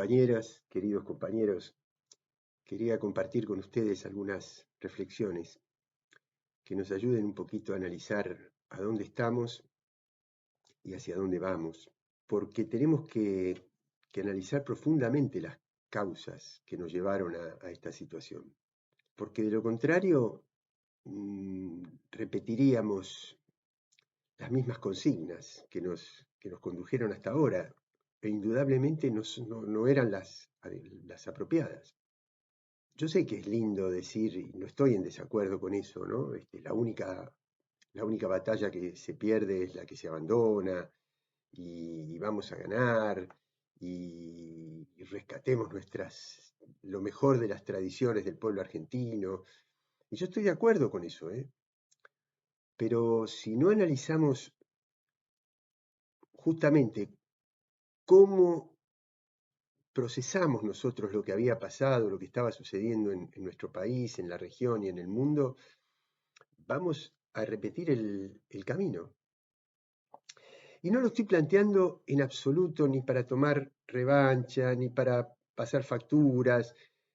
compañeras, queridos compañeros, quería compartir con ustedes algunas reflexiones que nos ayuden un poquito a analizar a dónde estamos y hacia dónde vamos, porque tenemos que analizar profundamente las causas que nos llevaron a esta situación, porque de lo contrario repetiríamos las mismas consignas que nos condujeron hasta ahora, e indudablemente no eran las apropiadas. Yo sé que es lindo decir, y no estoy en desacuerdo con eso, ¿no? La única batalla que se pierde es la que se abandona, y vamos a ganar, y rescatemos lo mejor de las tradiciones del pueblo argentino. Y yo estoy de acuerdo con eso, ¿eh? Pero si no analizamos justamente cómo procesamos nosotros lo que había pasado, lo que estaba sucediendo en nuestro país, en la región y en el mundo, vamos a repetir el camino. Y no lo estoy planteando en absoluto ni para tomar revancha, ni para pasar facturas,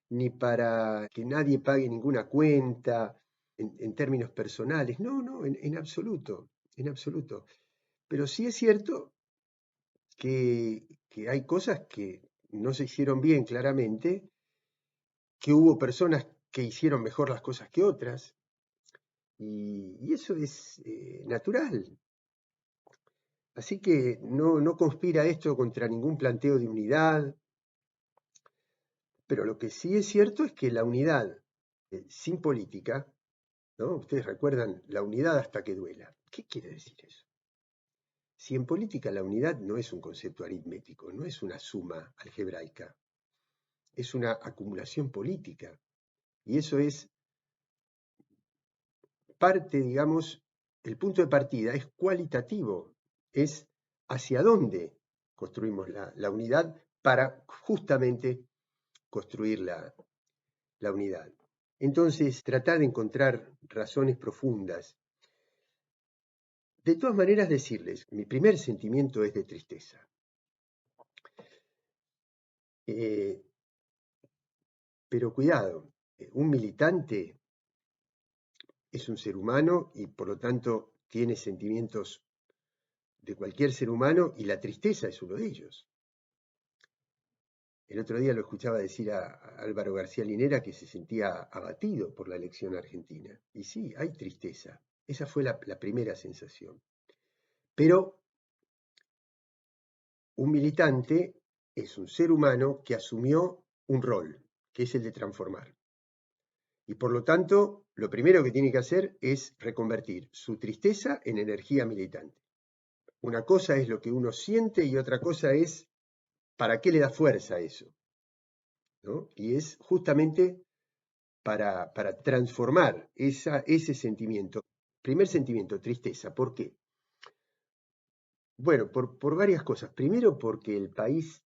ni para que nadie pague ninguna cuenta en términos personales. No, no, en absoluto, en absoluto. Pero sí es cierto que hay cosas que no se hicieron bien claramente, que hubo personas que hicieron mejor las cosas que otras, y eso es natural. Así que no conspira esto contra ningún planteo de unidad, pero lo que sí es cierto es que la unidad sin política, ¿no? Ustedes recuerdan la unidad hasta que duela. ¿Qué quiere decir eso? Si en política la unidad no es un concepto aritmético, no es una suma algebraica, es una acumulación política. Y eso es parte, digamos, el punto de partida es cualitativo, es hacia dónde construimos la unidad para justamente construir la unidad. Entonces, tratar de encontrar razones profundas. De todas maneras, decirles, mi primer sentimiento es de tristeza. Pero cuidado, un militante es un ser humano y por lo tanto tiene sentimientos de cualquier ser humano y la tristeza es uno de ellos. El otro día lo escuchaba decir a Álvaro García Linera que se sentía abatido por la elección argentina. Y sí, hay tristeza. Esa fue la primera sensación. Pero un militante es un ser humano que asumió un rol, que es el de transformar. Y por lo tanto, lo primero que tiene que hacer es reconvertir su tristeza en energía militante. Una cosa es lo que uno siente y otra cosa es para qué le da fuerza a eso, ¿no? Y es justamente para transformar ese sentimiento. Primer sentimiento, tristeza. ¿Por qué? Bueno, por varias cosas. Primero, porque el país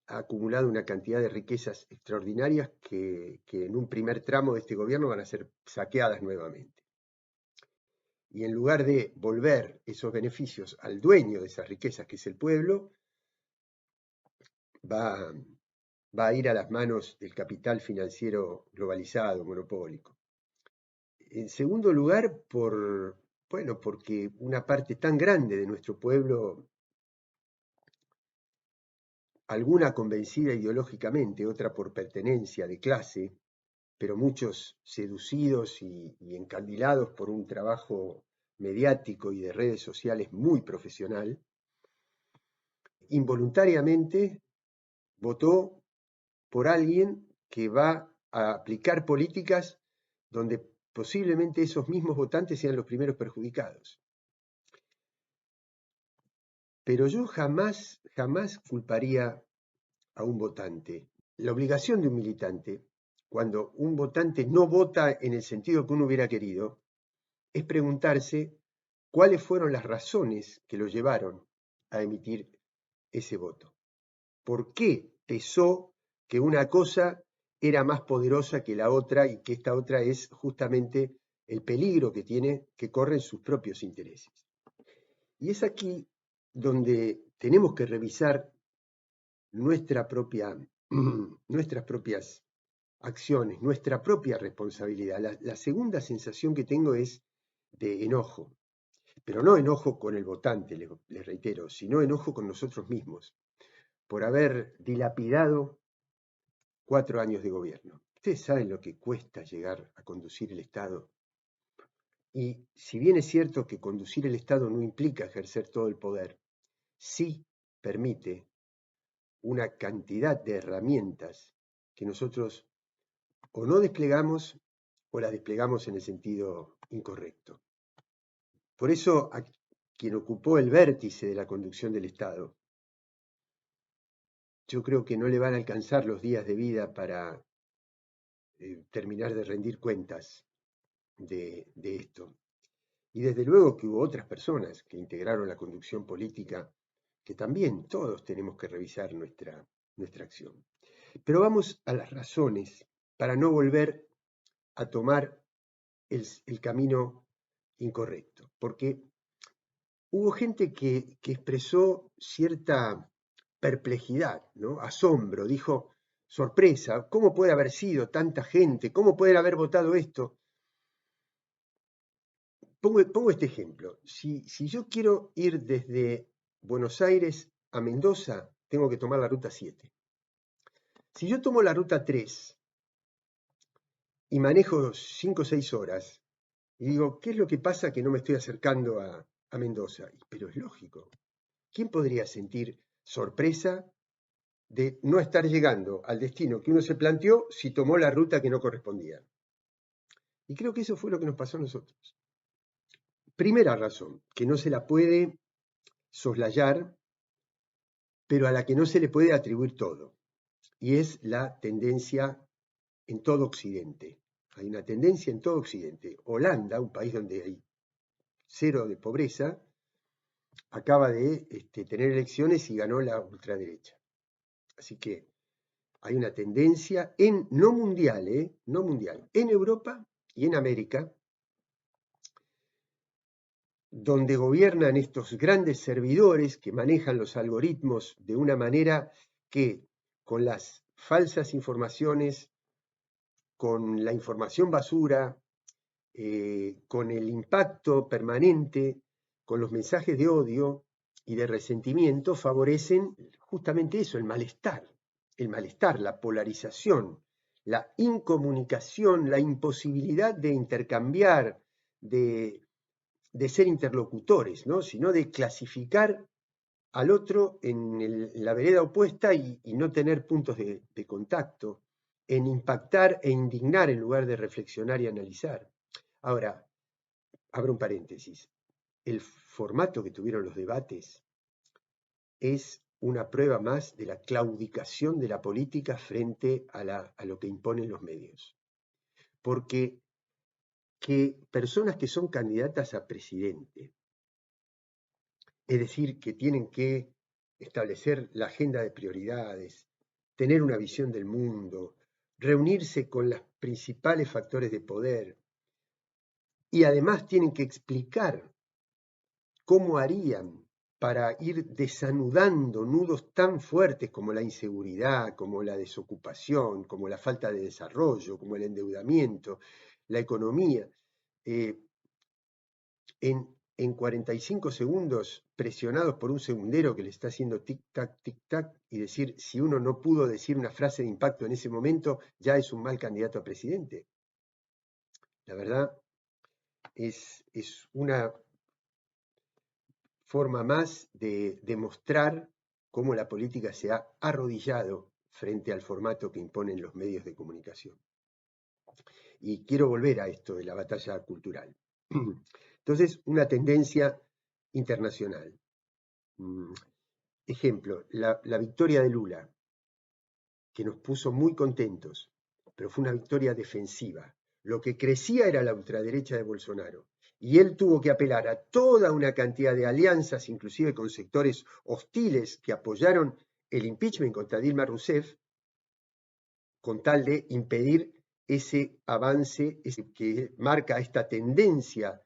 ha acumulado una cantidad de riquezas extraordinarias que en un primer tramo de este gobierno van a ser saqueadas nuevamente. Y en lugar de volver esos beneficios al dueño de esas riquezas, que es el pueblo, va, va a ir a las manos del capital financiero globalizado, monopólico. En segundo lugar, bueno, porque una parte tan grande de nuestro pueblo, alguna convencida ideológicamente, otra por pertenencia de clase, pero muchos seducidos y encandilados por un trabajo mediático y de redes sociales muy profesional, involuntariamente votó por alguien que va a aplicar políticas donde posiblemente esos mismos votantes sean los primeros perjudicados. Pero yo jamás culparía a un votante. La obligación de un militante, cuando un votante no vota en el sentido que uno hubiera querido, es preguntarse cuáles fueron las razones que lo llevaron a emitir ese voto. ¿Por qué pesó que una cosa era más poderosa que la otra y que esta otra es justamente el peligro que corren sus propios intereses? Y es aquí donde tenemos que revisar nuestras propias acciones, nuestra propia responsabilidad. La segunda sensación que tengo es de enojo, pero no enojo con el votante, les reitero, sino enojo con nosotros mismos, por haber dilapidado 4 años de gobierno. Ustedes saben lo que cuesta llegar a conducir el Estado. Y si bien es cierto que conducir el Estado no implica ejercer todo el poder, sí permite una cantidad de herramientas que nosotros o no desplegamos o las desplegamos en el sentido incorrecto. Por eso, a quien ocupó el vértice de la conducción del Estado, yo creo que no le van a alcanzar los días de vida para terminar de rendir cuentas de esto. Y desde luego que hubo otras personas que integraron la conducción política, que también todos tenemos que revisar nuestra acción. Pero vamos a las razones para no volver a tomar el camino incorrecto, porque hubo gente que expresó cierta perplejidad, ¿no? Asombro, dijo, sorpresa, ¿cómo puede haber sido tanta gente? ¿Cómo pueden haber votado esto? Pongo este ejemplo. Si yo quiero ir desde Buenos Aires a Mendoza, tengo que tomar la ruta 7. Si yo tomo la ruta 3 y manejo 5 o 6 horas, y digo, ¿qué es lo que pasa que no me estoy acercando a Mendoza? Pero es lógico. ¿Quién podría sentir sorpresa de no estar llegando al destino que uno se planteó si tomó la ruta que no correspondía? Y creo que eso fue lo que nos pasó a nosotros. Primera razón, que no se la puede soslayar, pero a la que no se le puede atribuir todo, y es la tendencia en todo Occidente. Hay una tendencia en todo Occidente. Holanda, un país donde hay cero de pobreza, acaba de tener elecciones y ganó la ultraderecha. Así que hay una tendencia no mundial, no mundial, en Europa y en América, donde gobiernan estos grandes servidores que manejan los algoritmos de una manera que con las falsas informaciones, con la información basura, con el impacto permanente, con los mensajes de odio y de resentimiento, favorecen justamente eso, el malestar, la polarización, la incomunicación, la imposibilidad de intercambiar, de ser interlocutores, ¿no? Sino de clasificar al otro en la vereda opuesta y no tener puntos de contacto, en impactar e indignar en lugar de reflexionar y analizar. Ahora, abro un paréntesis. El formato que tuvieron los debates es una prueba más de la claudicación de la política frente a lo que imponen los medios. Porque que personas que son candidatas a presidente, es decir, que tienen que establecer la agenda de prioridades, tener una visión del mundo, reunirse con los principales factores de poder, y además tienen que explicar cómo harían para ir desanudando nudos tan fuertes como la inseguridad, como la desocupación, como la falta de desarrollo, como el endeudamiento, la economía. En 45 segundos, presionados por un segundero que le está haciendo tic-tac, tic-tac, y decir, si uno no pudo decir una frase de impacto en ese momento, ya es un mal candidato a presidente. La verdad, es una forma más de demostrar cómo la política se ha arrodillado frente al formato que imponen los medios de comunicación. Y quiero volver a esto de la batalla cultural. Entonces, una tendencia internacional. Ejemplo, la victoria de Lula, que nos puso muy contentos, pero fue una victoria defensiva. Lo que crecía era la ultraderecha de Bolsonaro. Y él tuvo que apelar a toda una cantidad de alianzas, inclusive con sectores hostiles que apoyaron el impeachment contra Dilma Rousseff, con tal de impedir ese avance que marca esta tendencia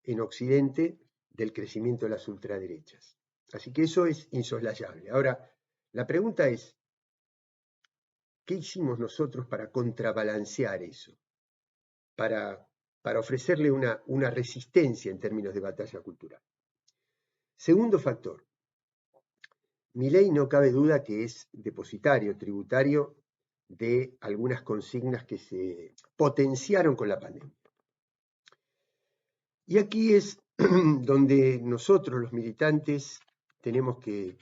en Occidente del crecimiento de las ultraderechas. Así que eso es insoslayable. Ahora, La pregunta es, ¿qué hicimos nosotros para contrabalancear eso? Para ofrecerle una resistencia en términos de batalla cultural. Segundo factor, Milei no cabe duda que es depositario, tributario de algunas consignas que se potenciaron con la pandemia. Y aquí es donde nosotros, los militantes, tenemos que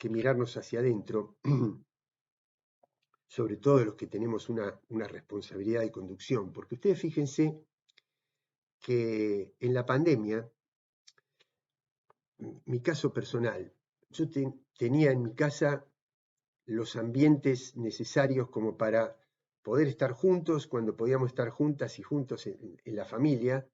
mirarnos hacia adentro, sobre todo los que tenemos una responsabilidad de conducción, porque ustedes fíjense que en la pandemia, mi caso personal, yo tenía en mi casa los ambientes necesarios como para poder estar juntos cuando podíamos estar juntas y juntos en la familia,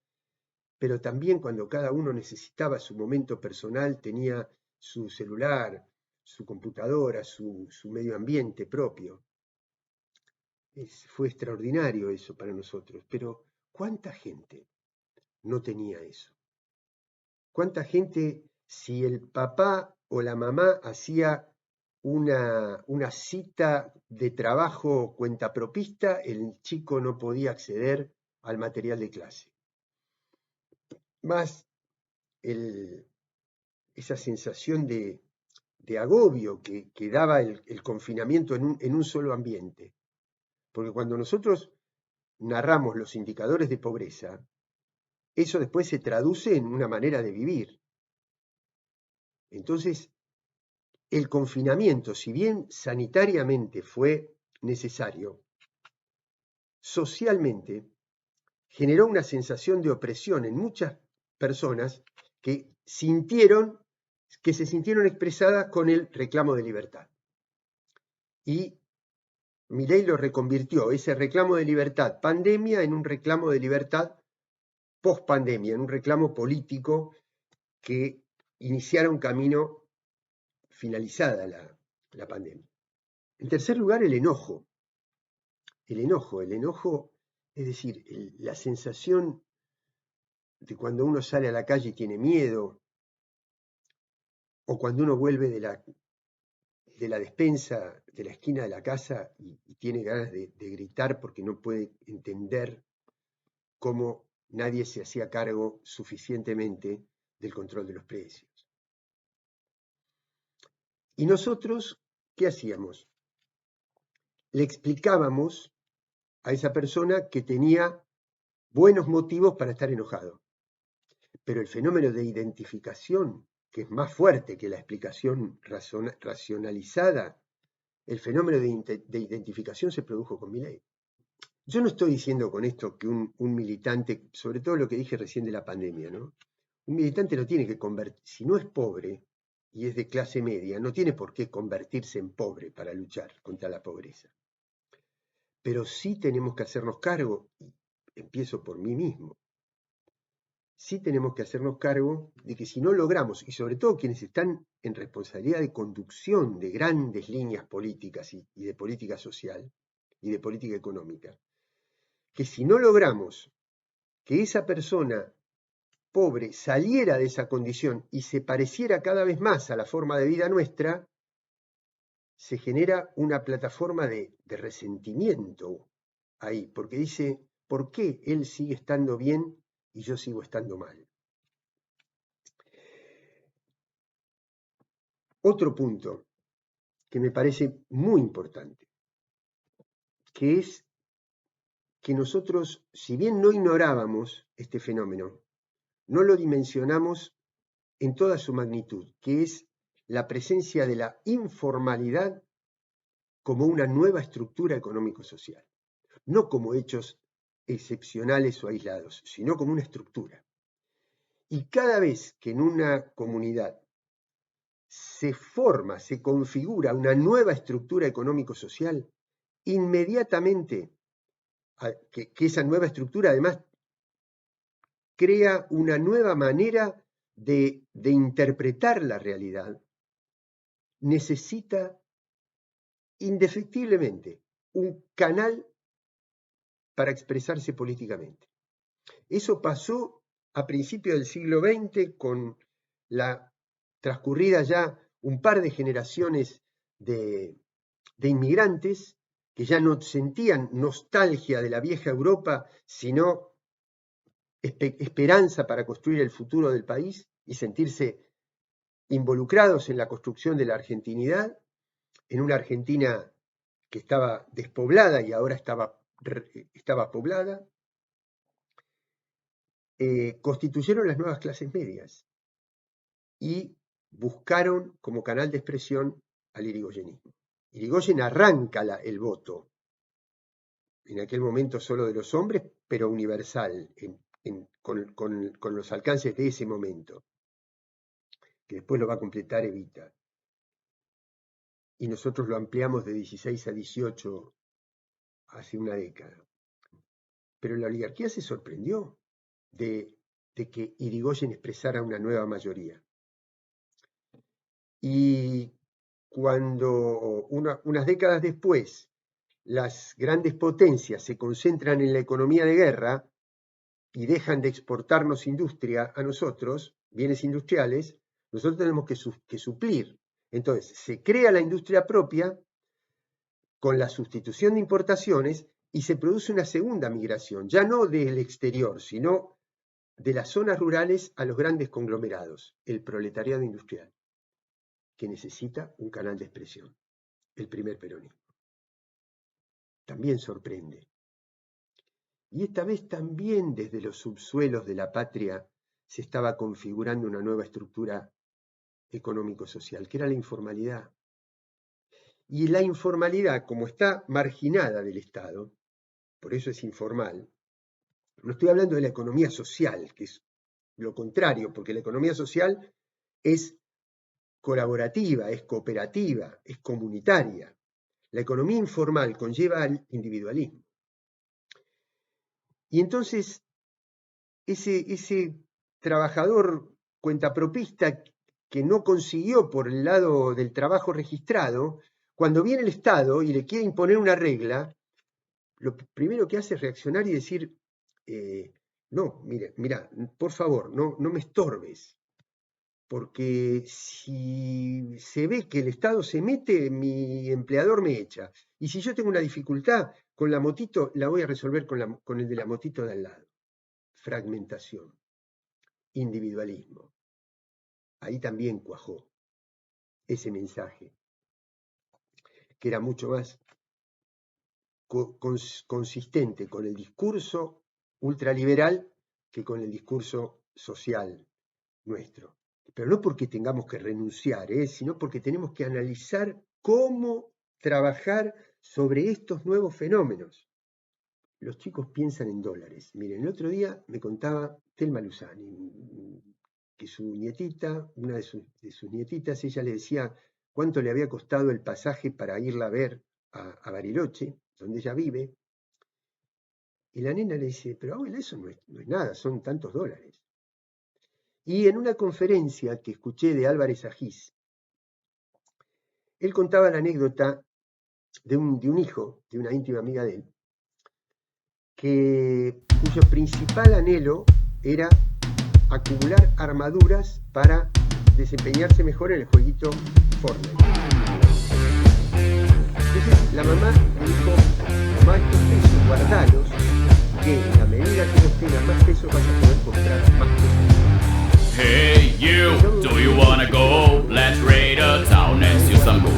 pero también cuando cada uno necesitaba su momento personal, tenía su celular, su computadora, su medio ambiente propio. Fue extraordinario eso para nosotros, pero ¿cuánta gente no tenía eso? ¿Cuánta gente, si el papá o la mamá hacía una cita de trabajo cuentapropista, el chico no podía acceder al material de clase? Más esa sensación de agobio que daba el confinamiento en un solo ambiente. Porque cuando nosotros narramos los indicadores de pobreza, eso después se traduce en una manera de vivir. Entonces, el confinamiento, si bien sanitariamente fue necesario, socialmente generó una sensación de opresión en muchas personas que se sintieron expresadas con el reclamo de libertad. Y Milei lo reconvirtió, ese reclamo de libertad pandemia, en un reclamo de libertad post-pandemia, en un reclamo político que iniciara un camino finalizada la pandemia. En tercer lugar, el enojo. El enojo, es decir, la sensación de cuando uno sale a la calle y tiene miedo, o cuando uno vuelve de la despensa, de la esquina de la casa y tiene ganas de gritar porque no puede entender cómo nadie se hacía cargo suficientemente del control de los precios. Y nosotros, ¿qué hacíamos? Le explicábamos a esa persona que tenía buenos motivos para estar enojado. Pero el fenómeno de identificación, que es más fuerte que la explicación racionalizada, el fenómeno de identificación se produjo con Milei. Yo no estoy diciendo con esto que un militante, sobre todo lo que dije recién de la pandemia, ¿no? Un militante no tiene que convertir, si no es pobre y es de clase media, no tiene por qué convertirse en pobre para luchar contra la pobreza. Pero sí tenemos que hacernos cargo, y empiezo por mí mismo, sí tenemos que hacernos cargo de que si no logramos, y sobre todo quienes están en responsabilidad de conducción de grandes líneas políticas y de política social y de política económica, que si no logramos que esa persona pobre saliera de esa condición y se pareciera cada vez más a la forma de vida nuestra, se genera una plataforma de resentimiento ahí, porque dice, ¿por qué él sigue estando bien y yo sigo estando mal? Otro punto que me parece muy importante, que es que nosotros, si bien no ignorábamos este fenómeno, no lo dimensionamos en toda su magnitud, que es la presencia de la informalidad como una nueva estructura económico-social, no como hechos excepcionales o aislados, sino como una estructura. Y cada vez que en una comunidad se forma, se configura una nueva estructura económico-social, inmediatamente que esa nueva estructura además crea una nueva manera de interpretar la realidad, necesita indefectiblemente un canal para expresarse políticamente. Eso pasó a principios del siglo XX con la transcurrida ya un par de generaciones de inmigrantes que ya no sentían nostalgia de la vieja Europa, sino esperanza para construir el futuro del país y sentirse involucrados en la construcción de la argentinidad, en una Argentina que estaba despoblada y ahora estaba poblada, constituyeron las nuevas clases medias y buscaron como canal de expresión al irigoyenismo. Irigoyen arranca el voto, en aquel momento solo de los hombres, pero universal, con los alcances de ese momento, que después lo va a completar Evita. Y nosotros lo ampliamos de 16 a 18 hace una década. Pero la oligarquía se sorprendió de que Irigoyen expresara una nueva mayoría. Y cuando unas décadas después las grandes potencias se concentran en la economía de guerra y dejan de exportarnos industria a nosotros, bienes industriales, nosotros tenemos que suplir. Entonces, se crea la industria propia con la sustitución de importaciones y se produce una segunda migración, ya no del exterior, sino de las zonas rurales a los grandes conglomerados, el proletariado industrial, que necesita un canal de expresión, el primer peronismo. También sorprende. Y esta vez también desde los subsuelos de la patria se estaba configurando una nueva estructura económico-social, que era la informalidad. Y la informalidad, como está marginada del Estado, por eso es informal, no estoy hablando de la economía social, que es lo contrario, porque la economía social es colaborativa, es cooperativa, es comunitaria. La economía informal conlleva al individualismo. Y entonces, ese trabajador cuentapropista que no consiguió por el lado del trabajo registrado, cuando viene el Estado y le quiere imponer una regla, lo primero que hace es reaccionar y decir, no, mira, por favor, no me estorbes, porque si se ve que el Estado se mete, mi empleador me echa. Y si yo tengo una dificultad con la motito, la voy a resolver con el de la motito de al lado. Fragmentación, individualismo. Ahí también cuajó ese mensaje, que era mucho más consistente con el discurso ultraliberal que con el discurso social nuestro. Pero no porque tengamos que renunciar, sino porque tenemos que analizar cómo trabajar sobre estos nuevos fenómenos. Los chicos piensan en dólares. Miren, el otro día me contaba Telma Luzani, que su nietita, una de sus nietitas, ella le decía cuánto le había costado el pasaje para irla a ver a Bariloche, donde ella vive. Y la nena le dice, pero abuela, eso no es nada, son tantos dólares. Y en una conferencia que escuché de Álvarez Agís, él contaba la anécdota de un hijo, de una íntima amiga de él, cuyo principal anhelo era acumular armaduras para desempeñarse mejor en el jueguito Fortnite. Entonces la mamá le dijo, tomá estos pesos, guardalos, que en la medida que vos tengas más pesos vas a poder comprar más cosas. Hey you, do you wanna go? Let's raid a town and steal some gold.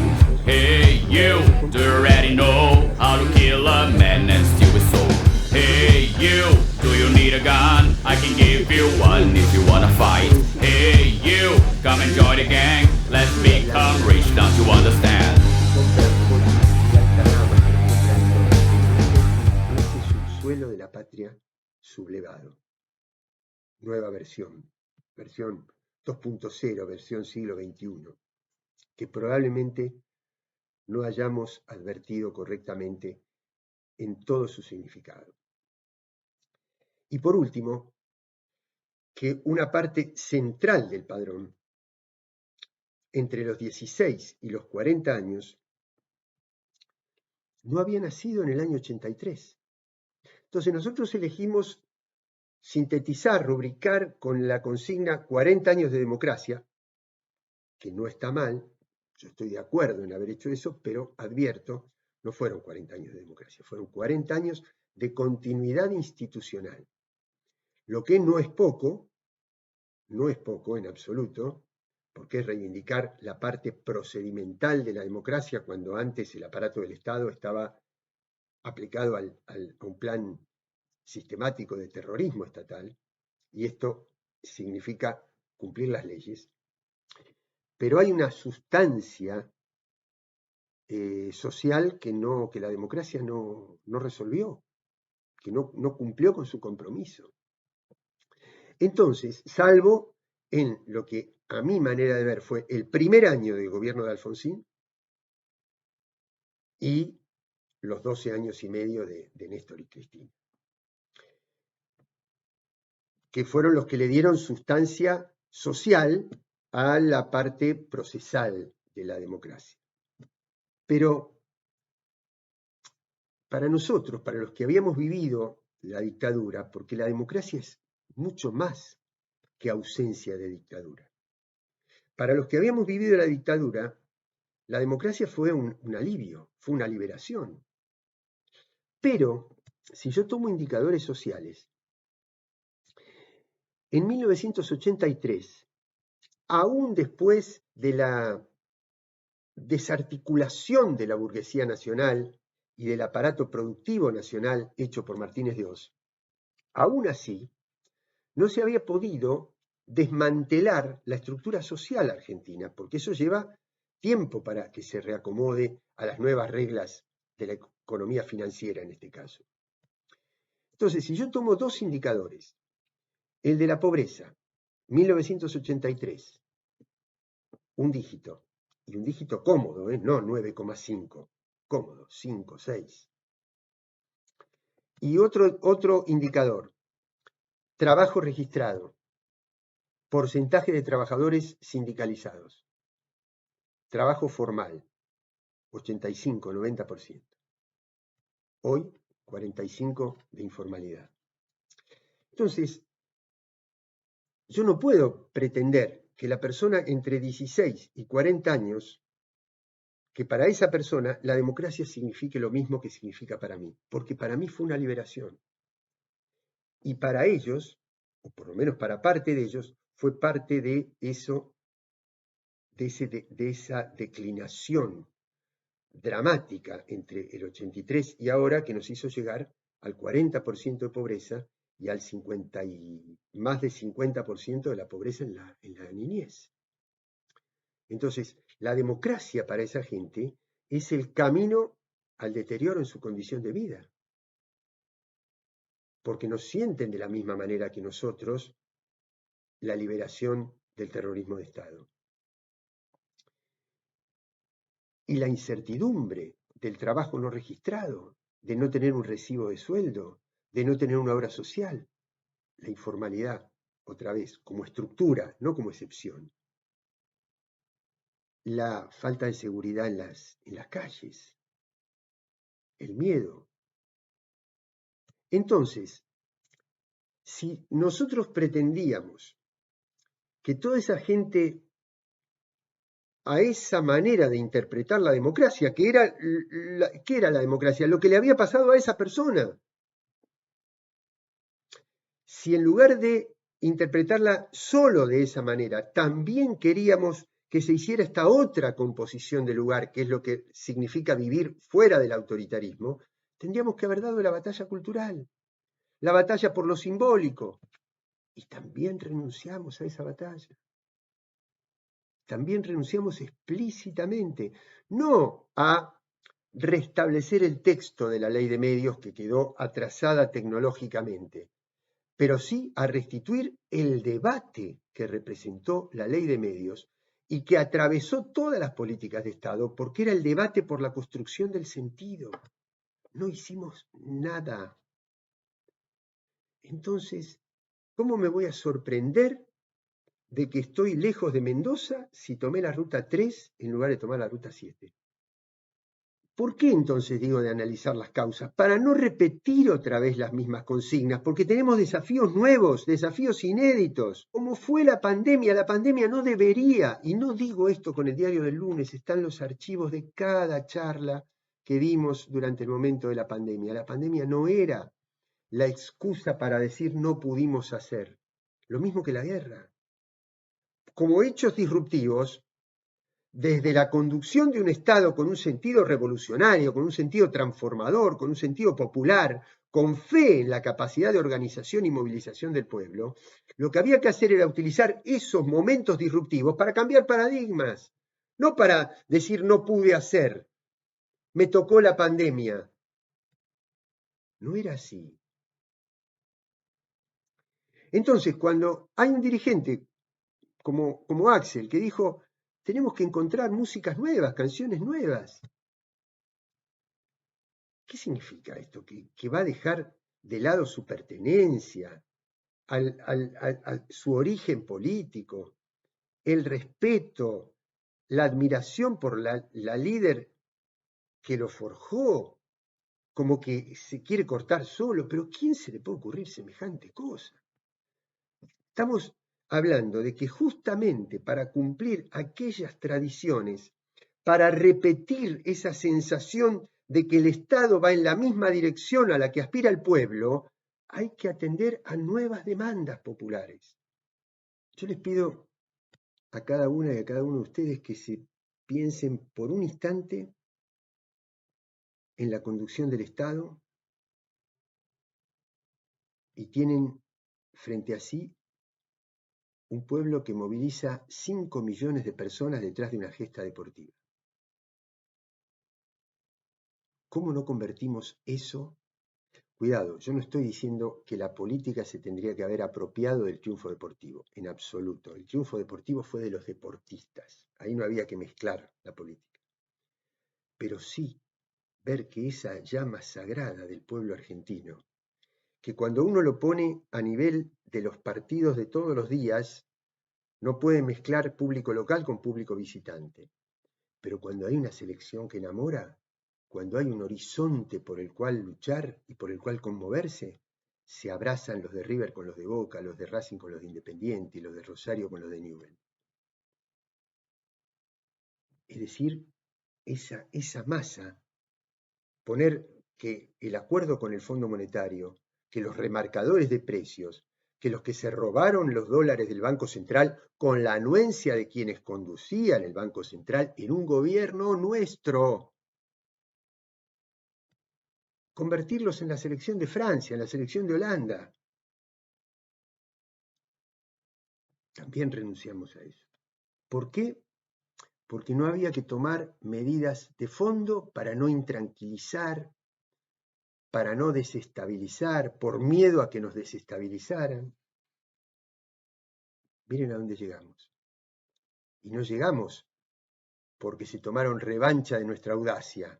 Hey you, do you already know how to kill a man and steal his soul? Hey you, do you need a gun? I can give you one if you wanna fight. Hey you, come and join the gang. Let's become rich, don't you understand? Este subsuelo de la patria sublevado. Nueva versión 2.0, versión siglo XXI, que probablemente no hayamos advertido correctamente en todo su significado. Y por último, que una parte central del padrón, entre los 16 y los 40 años, no había nacido en el año 83. Entonces nosotros elegimos sintetizar, rubricar con la consigna 40 años de democracia, que no está mal, Yo estoy de acuerdo en haber hecho eso, pero advierto, no fueron 40 años de democracia, fueron 40 años de continuidad institucional. Lo que no es poco en absoluto, porque es reivindicar la parte procedimental de la democracia cuando antes el aparato del Estado estaba aplicado a un plan sistemático de terrorismo estatal, y esto significa cumplir las leyes. Pero hay una sustancia social que la democracia no resolvió, que no cumplió con su compromiso. Entonces, salvo en lo que a mi manera de ver fue el primer año del gobierno de Alfonsín y los 12 años y medio de Néstor y Cristina, que fueron los que le dieron sustancia social a la parte procesal de la democracia. Pero para nosotros, para los que habíamos vivido la dictadura, porque la democracia es mucho más que ausencia de dictadura. Para los que habíamos vivido la dictadura, la democracia fue un alivio, fue una liberación. Pero, si yo tomo indicadores sociales, en 1983, aún después de la desarticulación de la burguesía nacional y del aparato productivo nacional hecho por Martínez de Oz, aún así, no se había podido desmantelar la estructura social argentina, porque eso lleva tiempo para que se reacomode a las nuevas reglas de la economía financiera en este caso. Entonces, si yo tomo dos indicadores, el de la pobreza, 1983, un dígito, y un dígito cómodo, no 9,5, cómodo, 5, 6. Y otro indicador, trabajo registrado, porcentaje de trabajadores sindicalizados, trabajo formal, 85, 90%. Hoy, 45% de informalidad. Entonces, yo no puedo pretender que la persona entre 16 y 40 años, que para esa persona la democracia signifique lo mismo que significa para mí, porque para mí fue una liberación. Y para ellos, o por lo menos para parte de ellos, fue parte de eso, de esa declinación dramática entre el 83 y ahora que nos hizo llegar al 40% de pobreza y al más del 50% de la pobreza en la niñez. Entonces, la democracia para esa gente es el camino al deterioro en su condición de vida, porque no sienten de la misma manera que nosotros la liberación del terrorismo de Estado. Y la incertidumbre del trabajo no registrado, de no tener un recibo de sueldo, de no tener una obra social, la informalidad, otra vez, como estructura, no como excepción. La falta de seguridad en las calles, el miedo. Entonces, si nosotros pretendíamos que toda esa gente a esa manera de interpretar la democracia, ¿qué era la democracia? Lo que le había pasado a esa persona. Si en lugar de interpretarla solo de esa manera, también queríamos que se hiciera esta otra composición del lugar, que es lo que significa vivir fuera del autoritarismo, tendríamos que haber dado la batalla cultural, la batalla por lo simbólico. Y también renunciamos a esa batalla. También renunciamos explícitamente, no a restablecer el texto de la ley de medios que quedó atrasada tecnológicamente, pero sí a restituir el debate que representó la ley de medios y que atravesó todas las políticas de Estado, porque era el debate por la construcción del sentido. No hicimos nada. Entonces, ¿cómo me voy a sorprender de que estoy lejos de Mendoza si tomé la ruta 3 en lugar de tomar la ruta 7? ¿Por qué entonces digo de analizar las causas? Para no repetir otra vez las mismas consignas, porque tenemos desafíos nuevos, desafíos inéditos, como fue la pandemia. La pandemia no debería, y no digo esto con el diario del lunes, están los archivos de cada charla que dimos durante el momento de la pandemia. La pandemia no era la excusa para decir no pudimos hacer. Lo mismo que la guerra. Como hechos disruptivos, desde la conducción de un Estado con un sentido revolucionario, con un sentido transformador, con un sentido popular, con fe en la capacidad de organización y movilización del pueblo, lo que había que hacer era utilizar esos momentos disruptivos para cambiar paradigmas, no para decir no pude hacer, me tocó la pandemia. No era así. Entonces, cuando hay un dirigente como Axel que dijo, tenemos que encontrar músicas nuevas, canciones nuevas, ¿qué significa esto? ¿Que va a dejar de lado su pertenencia, su origen político, el respeto, la admiración por la líder que lo forjó, como que se quiere cortar solo? Pero ¿quién se le puede ocurrir semejante cosa? Estamos hablando de que justamente para cumplir aquellas tradiciones, para repetir esa sensación de que el Estado va en la misma dirección a la que aspira el pueblo, hay que atender a nuevas demandas populares. Yo les pido a cada una y a cada uno de ustedes que se piensen por un instante en la conducción del Estado y tienen frente a sí un pueblo que moviliza 5 millones de personas detrás de una gesta deportiva. ¿Cómo no convertimos eso? Cuidado, yo no estoy diciendo que la política se tendría que haber apropiado del triunfo deportivo, en absoluto. El triunfo deportivo fue de los deportistas, ahí no había que mezclar la política. Pero sí ver que esa llama sagrada del pueblo argentino, que cuando uno lo pone a nivel de los partidos de todos los días, no puede mezclar público local con público visitante. Pero cuando hay una selección que enamora, cuando hay un horizonte por el cual luchar y por el cual conmoverse, se abrazan los de River con los de Boca, los de Racing con los de Independiente y los de Rosario con los de Newell's. Es decir, esa masa, poner que el acuerdo con el Fondo Monetario, que los remarcadores de precios, que los que se robaron los dólares del Banco Central con la anuencia de quienes conducían el Banco Central en un gobierno nuestro, convertirlos en la selección de Francia, en la selección de Holanda. También renunciamos a eso. ¿Por qué? Porque no había que tomar medidas de fondo para no intranquilizar, para no desestabilizar, por miedo a que nos desestabilizaran. Miren a dónde llegamos. Y no llegamos porque se tomaron revancha de nuestra audacia,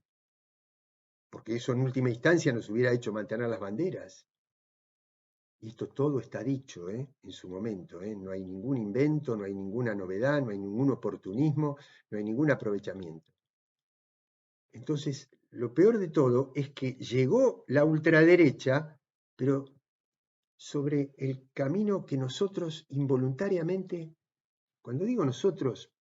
porque eso en última instancia nos hubiera hecho mantener las banderas. Y esto todo está dicho en su momento. No hay ningún invento, no hay ninguna novedad, no hay ningún oportunismo, no hay ningún aprovechamiento. Entonces, lo peor de todo es que llegó la ultraderecha, pero sobre el camino que nosotros involuntariamente, cuando digo nosotros,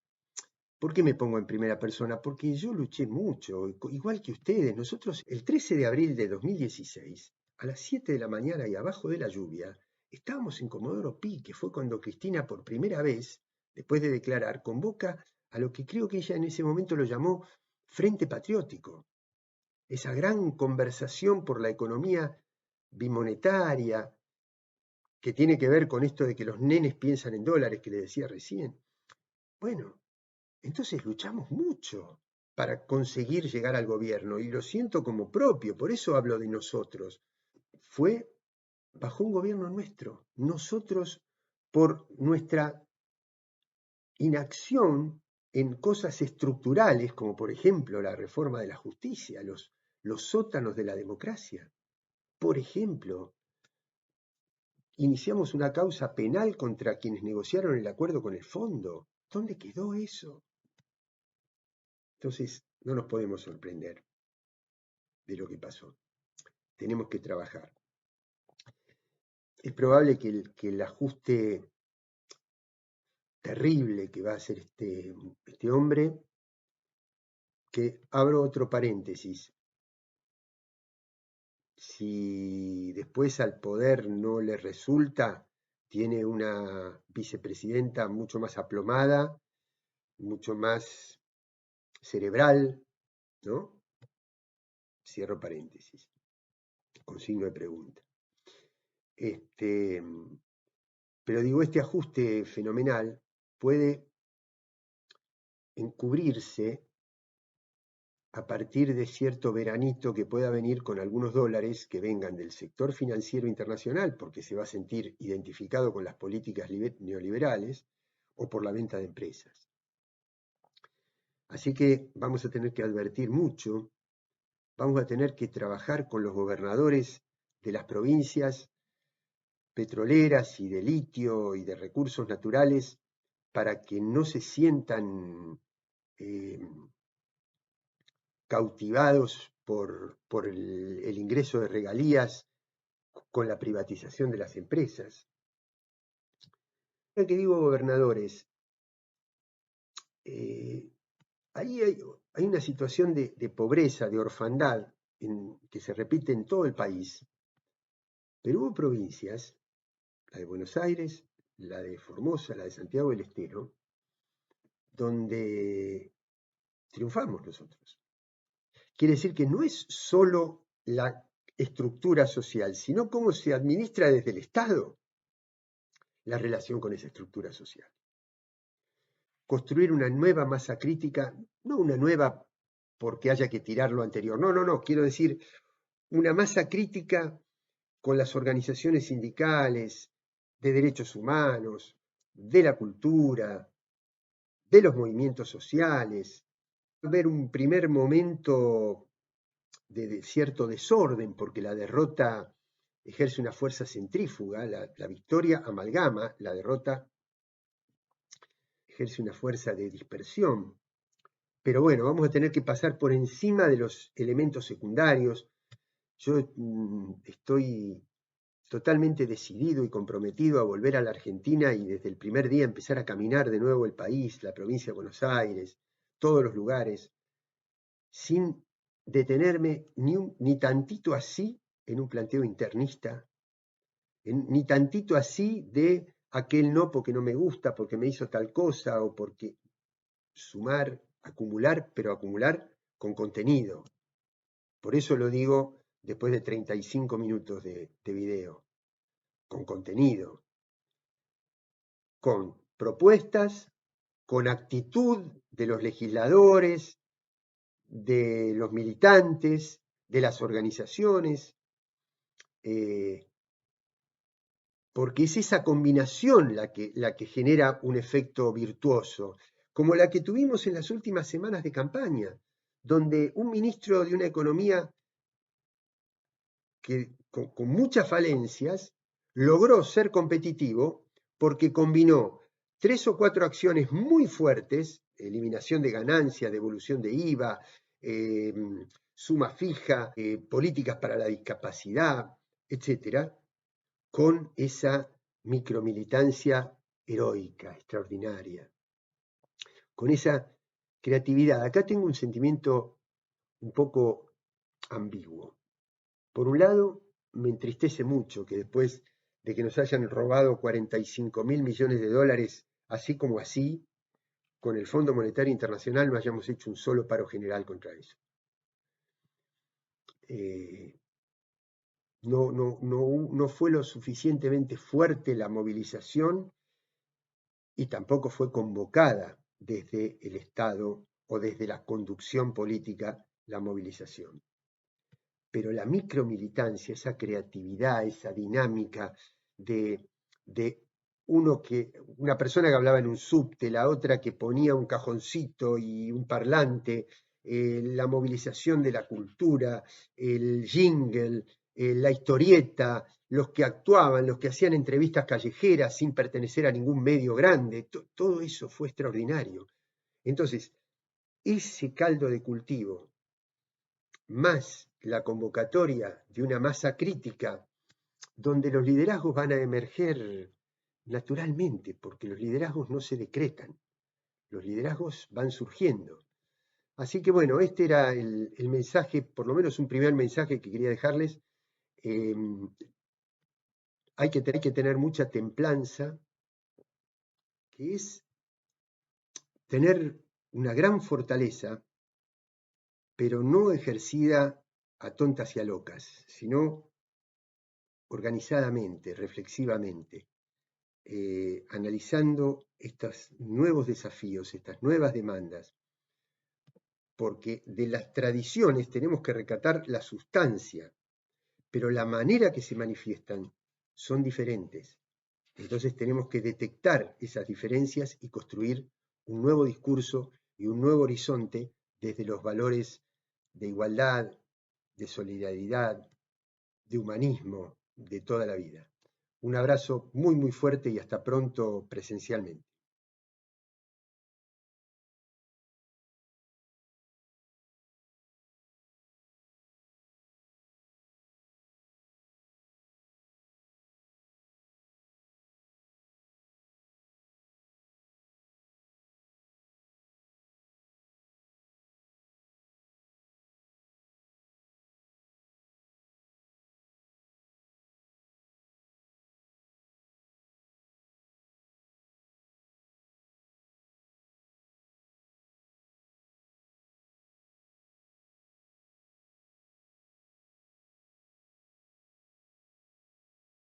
¿por qué me pongo en primera persona? Porque yo luché mucho, igual que ustedes. Nosotros, el 13 de abril de 2016, a las 7 de la mañana y abajo de la lluvia, estábamos en Comodoro Pi, que fue cuando Cristina por primera vez, después de declarar, convoca a lo que creo que ella en ese momento lo llamó Frente Patriótico. Esa gran conversación por la economía bimonetaria, que tiene que ver con esto de que los nenes piensan en dólares, que le decía recién. Bueno, entonces luchamos mucho para conseguir llegar al gobierno y lo siento como propio, por eso hablo de nosotros. Fue bajo un gobierno nuestro. Nosotros, por nuestra inacción en cosas estructurales, como por ejemplo la reforma de la justicia, los sótanos de la democracia. Por ejemplo, iniciamos una causa penal contra quienes negociaron el acuerdo con el fondo. ¿Dónde quedó eso? Entonces, no nos podemos sorprender. de lo que pasó. Tenemos que trabajar. Es probable que el ajuste terrible que va a hacer este hombre, que abro otro paréntesis, si después al poder no le resulta, tiene una vicepresidenta mucho más aplomada, mucho más cerebral, ¿no? Cierro paréntesis, con signo de pregunta. Pero digo, este ajuste fenomenal puede encubrirse a partir de cierto veranito que pueda venir con algunos dólares que vengan del sector financiero internacional, porque se va a sentir identificado con las políticas neoliberales, o por la venta de empresas. Así que vamos a tener que advertir mucho, vamos a tener que trabajar con los gobernadores de las provincias petroleras y de litio y de recursos naturales para que no se sientan cautivados por el ingreso de regalías con la privatización de las empresas. Ya que digo gobernadores, ahí hay una situación de pobreza, de orfandad, que se repite en todo el país, pero hubo provincias, la de Buenos Aires, la de Formosa, la de Santiago del Estero, donde triunfamos nosotros. Quiere decir que no es solo la estructura social, sino cómo se administra desde el Estado la relación con esa estructura social. Construir una nueva masa crítica, no una nueva porque haya que tirar lo anterior, no, quiero decir una masa crítica con las organizaciones sindicales, de derechos humanos, de la cultura, de los movimientos sociales. Ver un primer momento de cierto desorden, porque la derrota ejerce una fuerza centrífuga, la victoria amalgama, la derrota ejerce una fuerza de dispersión. Pero bueno, vamos a tener que pasar por encima de los elementos secundarios. Yo estoy totalmente decidido y comprometido a volver a la Argentina y desde el primer día empezar a caminar de nuevo el país, la provincia de Buenos Aires, todos los lugares, sin detenerme ni tantito así en un planteo internista, ni tantito así de aquel no porque no me gusta, porque me hizo tal cosa o porque sumar, acumular, pero acumular con contenido. Por eso lo digo después de 35 minutos de video, con contenido, con propuestas, con actitud de los legisladores, de los militantes, de las organizaciones, porque es esa combinación la que genera un efecto virtuoso, como la que tuvimos en las últimas semanas de campaña, donde un ministro de una economía que con muchas falencias logró ser competitivo porque combinó 3 o 4 acciones muy fuertes, eliminación de ganancias, devolución de IVA, suma fija, políticas para la discapacidad, etcétera, con esa micromilitancia heroica, extraordinaria, con esa creatividad. Acá tengo un sentimiento un poco ambiguo. Por un lado, me entristece mucho que después de que nos hayan robado 45.000 millones de dólares, así como así, con el Fondo Monetario Internacional no hayamos hecho un solo paro general contra eso. No fue lo suficientemente fuerte la movilización y tampoco fue convocada desde el Estado o desde la conducción política la movilización. Pero la micromilitancia, esa creatividad, esa dinámica de una persona que hablaba en un subte, la otra que ponía un cajoncito y un parlante, la movilización de la cultura, el jingle, la historieta, los que actuaban, los que hacían entrevistas callejeras sin pertenecer a ningún medio grande, todo eso fue extraordinario. Entonces, ese caldo de cultivo más la convocatoria de una masa crítica donde los liderazgos van a emerger naturalmente, porque los liderazgos no se decretan, los liderazgos van surgiendo. Así que bueno, este era el mensaje, por lo menos un primer mensaje que quería dejarles. Hay que tener mucha templanza, que es tener una gran fortaleza, pero no ejercida a tontas y a locas, sino organizadamente, reflexivamente, analizando estos nuevos desafíos, estas nuevas demandas, porque de las tradiciones tenemos que rescatar la sustancia, pero la manera que se manifiestan son diferentes. Entonces tenemos que detectar esas diferencias y construir un nuevo discurso y un nuevo horizonte desde los valores de igualdad, de solidaridad, de humanismo, de toda la vida. Un abrazo muy, muy fuerte y hasta pronto presencialmente.